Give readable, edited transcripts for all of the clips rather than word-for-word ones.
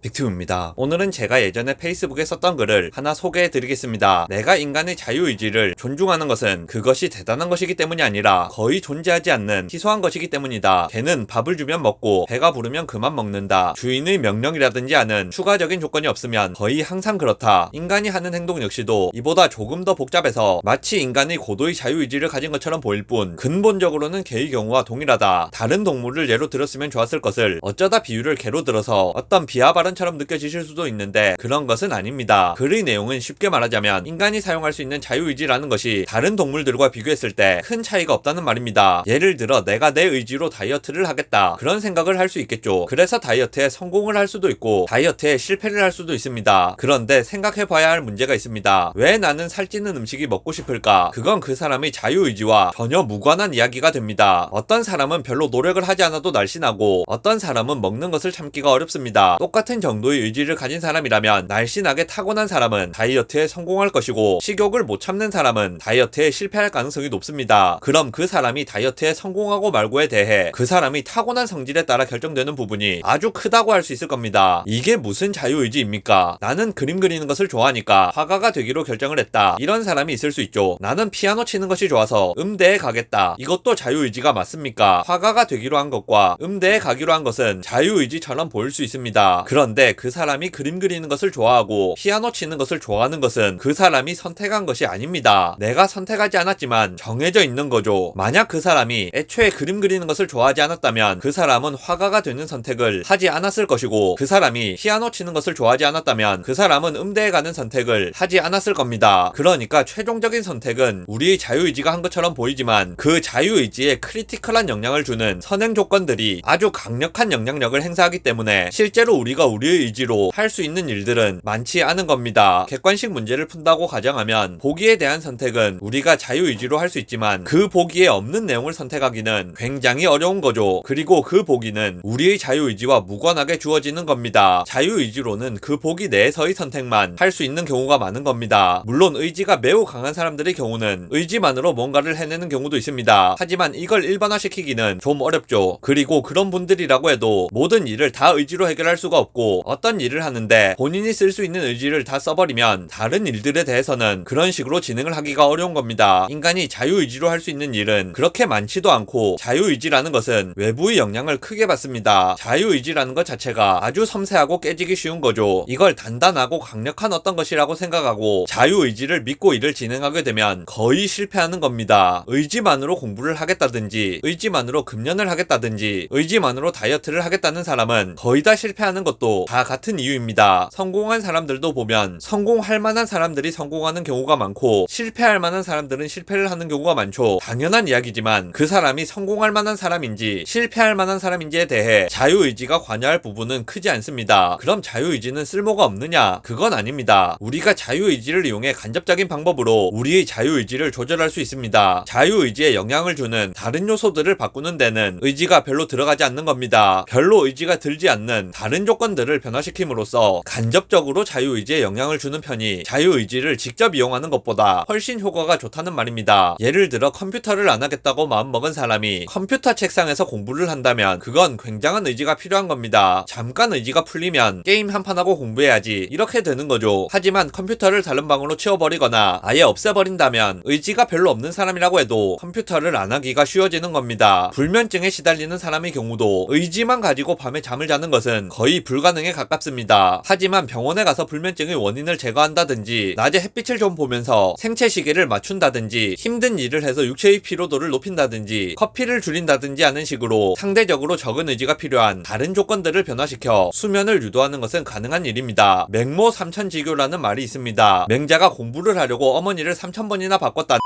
빅튜브입니다. 오늘은 제가 예전에 페이스북에 썼던 글을 하나 소개해드리겠습니다. 내가 인간의 자유의지를 존중하는 것은 그것이 대단한 것이기 때문이 아니라 거의 존재하지 않는 희소한 것이기 때문이다. 개는 밥을 주면 먹고 배가 부르면 그만 먹는다. 주인의 명령이라든지 하는 추가적인 조건이 없으면 거의 항상 그렇다. 인간이 하는 행동 역시도 이보다 조금 더 복잡해서 마치 인간의 고도의 자유의지를 가진 것처럼 보일 뿐 근본적으로는 개의 경우와 동일하다. 다른 동물을 예로 들었으면 좋았을 것을 어쩌다 비유를 개로 들어서 어떤 비하 발언처럼 느껴지실 수도 있는데 그런 것은 아닙니다. 글의 내용은 쉽게 말하자면 인간이 사용할 수 있는 자유의지라는 것이 다른 동물들과 비교했을 때 큰 차이가 없다는 말입니다. 예를 들어 내가 내 의지로 다이어트를 하겠다. 그런 생각을 할 수 있겠죠. 그래서 다이어트에 성공을 할 수도 있고 다이어트에 실패를 할 수도 있습니다. 그런데 생각해봐야 할 문제가 있습니다. 왜 나는 살찌는 음식이 먹고 싶을까? 그건 그 사람의 자유의지와 전혀 무관한 이야기가 됩니다. 어떤 사람은 별로 노력을 하지 않아도 날씬하고 어떤 사람은 먹는 것을 참기가 어렵습니다. 똑같은 정도의 의지를 가진 사람이라면 날씬하게 타고난 사람은 다이어트에 성공할 것이고 식욕을 못 참는 사람은 다이어트에 실패할 가능성이 높습니다. 그럼 그 사람이 다이어트에 성공하고 말고에 대해 그 사람이 타고난 성질에 따라 결정되는 부분이 아주 크다고 할 수 있을 겁니다. 이게 무슨 자유의지입니까? 나는 그림 그리는 것을 좋아하니까 화가가 되기로 결정을 했다. 이런 사람이 있을 수 있죠. 나는 피아노 치는 것이 좋아서 음대에 가겠다. 이것도 자유의지가 맞습니까? 화가가 되기로 한 것과 음대에 가기로 한 것은 자유의지처럼 보일 수 있습니다. 그런데 그 사람이 그림 그리는 것을 좋아하고 피아노 치는 것을 좋아하는 것은 그 사람이 선택한 것이 아닙니다. 내가 선택하지 않았지만 정해져 있는 거죠. 만약 그 사람이 애초에 그림 그리는 것을 좋아하지 않았다면 그 사람은 화가가 되는 선택을 하지 않았을 것이고 그 사람이 피아노 치는 것을 좋아하지 않았다면 그 사람은 음대에 가는 선택을 하지 않았을 겁니다. 그러니까 최종적인 선택은 우리의 자유의지가 한 것처럼 보이지만 그 자유의지에 크리티컬한 영향을 주는 선행 조건들이 아주 강력한 영향력을 행사하기 때문에 실제로 우리가 우리의 의지로 할 수 있는 일들은 많지 않은 겁니다. 객관식 문제를 푼다고 가정하면 보기에 대한 선택은 우리가 자유의지로 할 수 있지만 그 보기에 없는 내용을 선택하기는 굉장히 어려운 거죠. 그리고 그 보기는 우리의 자유의지와 무관하게 주어지는 겁니다. 자유의지로는 그 보기 내에서의 선택만 할 수 있는 경우가 많은 겁니다. 물론 의지가 매우 강한 사람들의 경우는 의지만으로 뭔가를 해내는 경우도 있습니다. 하지만 이걸 일반화시키기는 좀 어렵죠. 그리고 그런 분들이라고 해도 모든 일을 다 의지로 해결할 수가 없고 어떤 일을 하는데 본인이 쓸 수 있는 의지를 다 써버리면 다른 일들에 대해서는 그런 식으로 진행을 하기가 어려운 겁니다. 인간이 자유의지로 할 수 있는 일은 그렇게 많지도 않고 자유의지라는 것은 외부의 영향을 크게 받습니다. 자유의지라는 것 자체가 아주 섬세하고 깨지기 쉬운 거죠. 이걸 단단하고 강력한 어떤 것이라고 생각하고 자유의지를 믿고 일을 진행하게 되면 거의 실패하는 겁니다. 의지만으로 공부를 하겠다든지 의지만으로 금연을 하겠다든지 의지만으로 다이어트를 하겠다는 사람은 거의 다 실패하는 것도 다 같은 이유입니다. 성공한 사람들도 보면 성공할 만한 사람들이 성공하는 경우가 많고 실패할 만한 사람들은 실패를 하는 경우가 많죠. 당연한 이야기지만 그 사람이 성공할 만한 사람인지 실패할 만한 사람인지에 대해 자유의지가 관여할 부분은 크지 않습니다. 그럼 자유의지는 쓸모가 없느냐? 그건 아닙니다. 우리가 자유의지를 이용해 간접적인 방법으로 우리의 자유의지를 조절할 수 있습니다. 자유의지에 영향을 주는 다른 요소들을 바꾸는 데는 의지가 별로 들어가지 않는 겁니다. 별로 의지가 들지 않는 다른 조건들을 변화시킴으로써 간접적으로 자유의지에 영향을 주는 편이 자유의지를 직접 이용하는 것보다 훨씬 효과가 좋다는 말입니다. 예를 들어 컴퓨터를 안 하겠다고 마음먹은 사람이 컴퓨터 책상에서 공부를 한다면 그건 굉장한 의지가 필요한 겁니다. 잠깐 의지가 풀리면 게임 한 판 하고 공부해야지 이렇게 되는 거죠. 하지만 컴퓨터를 다른 방으로 치워버리거나 아예 없애버린다면 의지가 별로 없는 사람이라고 해도 컴퓨터를 안 하기가 쉬워지는 겁니다. 불면증에 시달리는 사람의 경우도 의지만 가지고 밤에 잠을 자는 것은 거의 불가능에 가깝습니다. 하지만 병원에 가서 불면증의 원인을 제거한다든지 낮에 햇빛을 좀 보면서 생체 시계를 맞춘다든지 힘든 일을 해서 육체의 피로도를 높인다든지 커피를 줄인다든지 하는 식으로 상대적으로 적은 의지가 필요한 다른 조건들을 변화시켜 수면을 유도하는 것은 가능한 일입니다. 맹모 삼천지교라는 말이 있습니다. 맹자가 공부를 하려고 어머니를 3000번이나 바꿨다.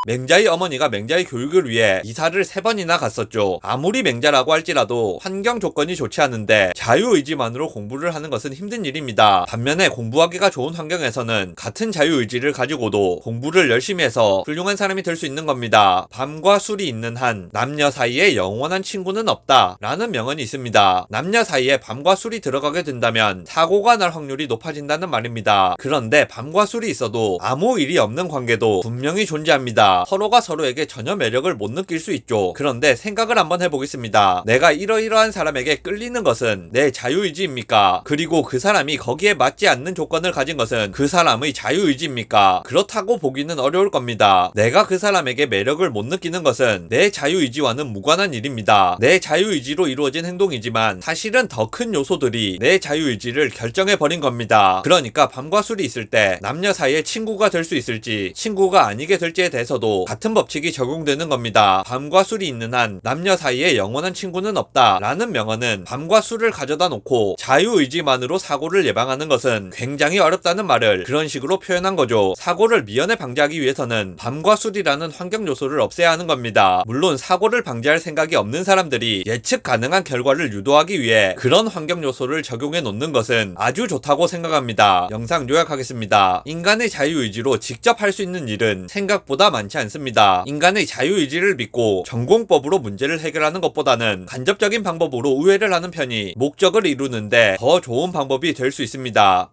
맹자의 어머니가 맹자의 교육을 위해 이사를 3번이나 갔었죠. 아무리 맹자라고 할지라도 환경 조건이 좋지 않은데 자유의지만으로 공부를 하는 것은 힘든 일입니다. 반면에 공부하기가 좋은 환경에서는 같은 자유의지를 가지고도 공부를 열심히 해서 훌륭한 사람이 될 수 있는 겁니다. 밤과 술이 있는 한 남녀 사이에 영원한 친구는 없다 라는 명언이 있습니다. 남녀 사이에 밤과 술이 들어가게 된다면 사고가 날 확률이 높아진다는 말입니다. 그런데 밤과 술이 있어도 아무 일이 없는 관계도 분명히 존재합니다. 겁니다. 서로가 서로에게 전혀 매력을 못 느낄 수 있죠. 그런데 생각을 한번 해보겠습니다. 내가 이러이러한 사람에게 끌리는 것은 내 자유의지입니까? 그리고 그 사람이 거기에 맞지 않는 조건을 가진 것은 그 사람의 자유의지입니까? 그렇다고 보기는 어려울 겁니다. 내가 그 사람에게 매력을 못 느끼는 것은 내 자유의지와는 무관한 일입니다. 내 자유의지로 이루어진 행동이지만 사실은 더 큰 요소들이 내 자유의지를 결정해버린 겁니다. 그러니까 밤과 술이 있을 때 남녀 사이에 친구가 될 수 있을지 친구가 아니게 될지에 대해서도 같은 법칙이 적용되는 겁니다. 밤과 술이 있는 한 남녀 사이에 영원한 친구는 없다 라는 명언은 밤과 술을 가져다 놓고 자유의지만으로 사고를 예방하는 것은 굉장히 어렵다는 말을 그런 식으로 표현한 거죠. 사고를 미연에 방지하기 위해서는 밤과 술이라는 환경 요소를 없애야 하는 겁니다. 물론 사고를 방지할 생각이 없는 사람들이 예측 가능한 결과를 유도하기 위해 그런 환경 요소를 적용해 놓는 것은 아주 좋다고 생각합니다. 영상 요약하겠습니다. 인간의 자유의지로 직접 할 수 있는 일은 생각보다 많지 않습니다. 인간의 자유의지를 믿고 전공법으로 문제를 해결하는 것보다는 간접적인 방법으로 우회를 하는 편이 목적을 이루는데 더 좋은 방법이 될 수 있습니다.